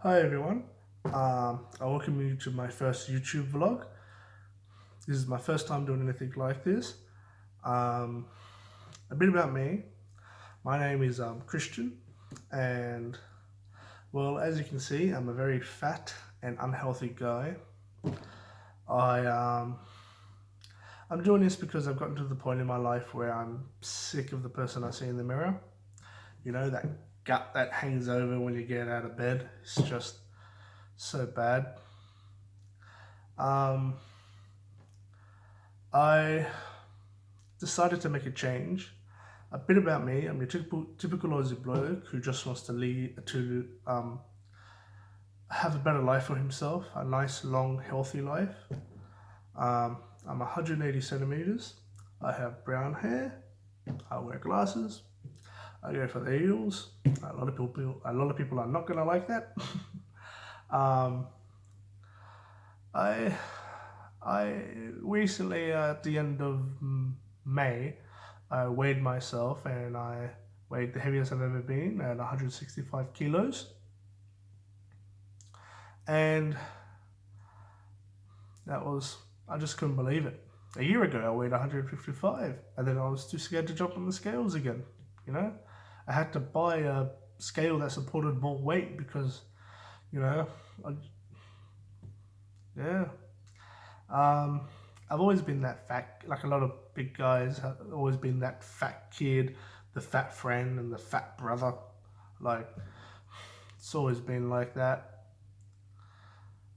Hi everyone, I welcome you to my first YouTube vlog. This is my first time doing anything like this. Um, a bit about me. My name is Christian, and well, as you can see, I'm a very fat and unhealthy guy. I I'm doing this because I've gotten to the point in my life where I'm sick of the person I see in the mirror. You know, that gut that hangs over when you get out of bed. It's just so bad. Um, I decided to make a change. A bit about me: I'm your typical Aussie bloke who just wants to have a better life for himself, a nice, long, healthy life. I'm 180 centimeters. I have brown hair. I wear glasses. I go for the heels. A lot of people are not gonna like that. um, I I recently, at the end of May, I weighed myself and I weighed the heaviest I've ever been at 165 kilos. And I just couldn't believe it. A year ago, I weighed 155, and then I was too scared to jump on the scales again. You know, I had to buy a scale that supported more weight because, you know, I, yeah. Um, I've always been that fat, like a lot of big guys, have always been that fat kid, the fat friend, and the fat brother. Like, it's always been like that.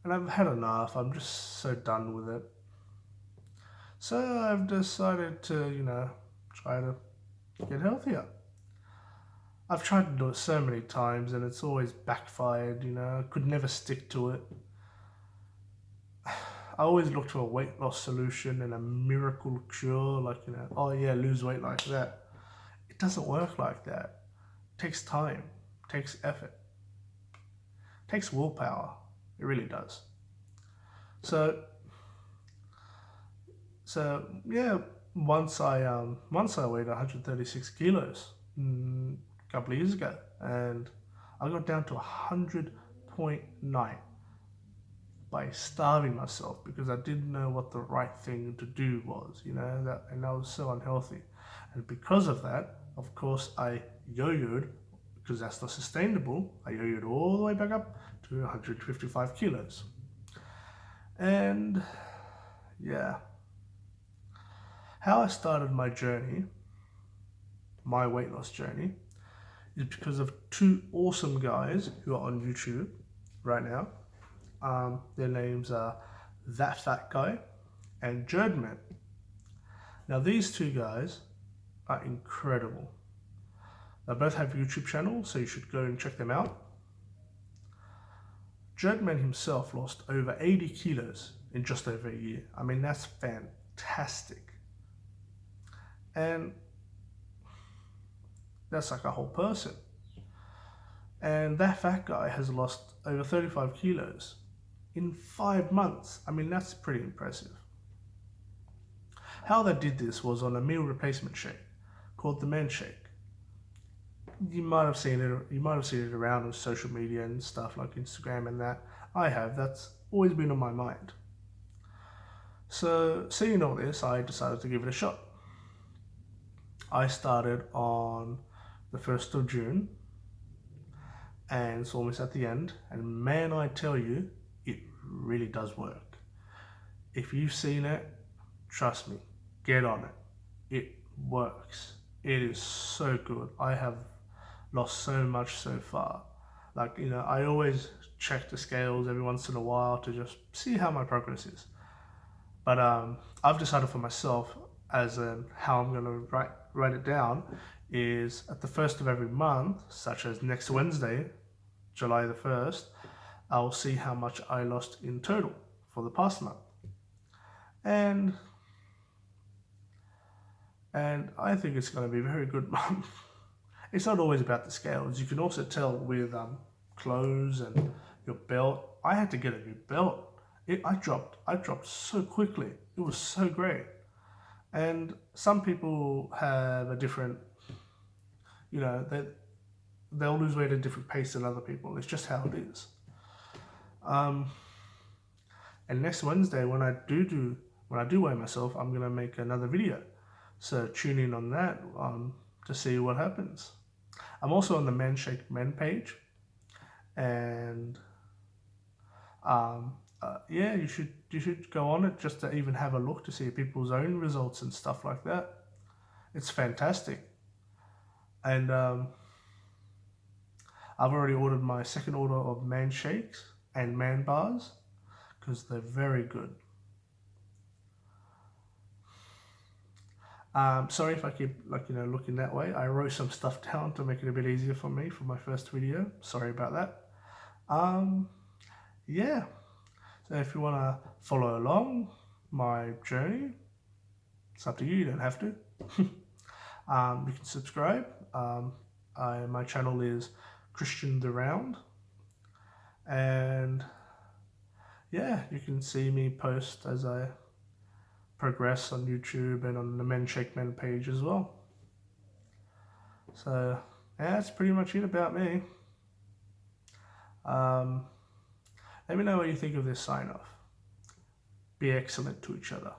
And I've had enough. I'm just so done with it. So I've decided to, try to get healthier. I've tried to do it so many times and it's always backfired, I could never stick to it. I always look for a weight loss solution and a miracle cure, like, oh yeah, lose weight like that. It doesn't work like that. It takes time, it takes effort, it takes willpower. It really does. So, yeah, once I weighed 136 kilos a couple of years ago, and I got down to 100.9 by starving myself because I didn't know what the right thing to do was, and I was so unhealthy. And because of that, of course, I yo-yoed because that's not sustainable. I yo-yoed all the way back up to 155 kilos. And yeah, how I started my journey, my weight loss journey, is because of two awesome guys who are on YouTube right now. Their names are That Fat Guy and Jerdman. Now, these two guys are incredible. They both have YouTube channels, so you should go and check them out. Jerdman himself lost over 80 kilos in just over a year. I mean, that's fantastic. And that's like a whole person. And that fat guy has lost over 35 kilos in 5 months. I mean, that's pretty impressive. How they did this was on a meal replacement shake called the Men Shake. You might have seen it. You might have seen it around on social media and stuff like Instagram and that. I have. That's always been on my mind. So, seeing all this, I decided to give it a shot. I started on the 1st of June, and it's almost at the end. And man, I tell you, it really does work. If you've seen it, trust me, get on it. It works. It is so good. I have lost so much so far. Like, I always check the scales every once in a while to just see how my progress is. But I've decided for myself as how I'm going to write it down is at the first of every month, such as next Wednesday, July the 1st, I'll see how much I lost in total for the past month. And I think it's going to be a very good month. It's not always about the scales. You can also tell with clothes and your belt. I had to get a new belt. I dropped so quickly. It was so great. And some people have a different, they they'll lose weight at a different pace than other people. It's just how it is. And next Wednesday, when I do weigh myself, I'm gonna make another video. So tune in on that to see what happens. I'm also on the Men Shake Men page, and yeah, you should go on it just to even have a look to see people's own results and stuff like that. It's fantastic, and I've already ordered my second order of Man Shakes and Man Bars because they're very good. Sorry if I keep looking that way. I wrote some stuff down to make it a bit easier for me for my first video. Sorry about that. Yeah. So if you want to follow along my journey, it's up to you. You don't have to. You can subscribe. My channel is Christian the Round, and yeah, you can see me post as I progress on YouTube and on the Men Shake Men page as well. So yeah, that's pretty much it about me. Let me know what you think of this sign off. Be excellent to each other.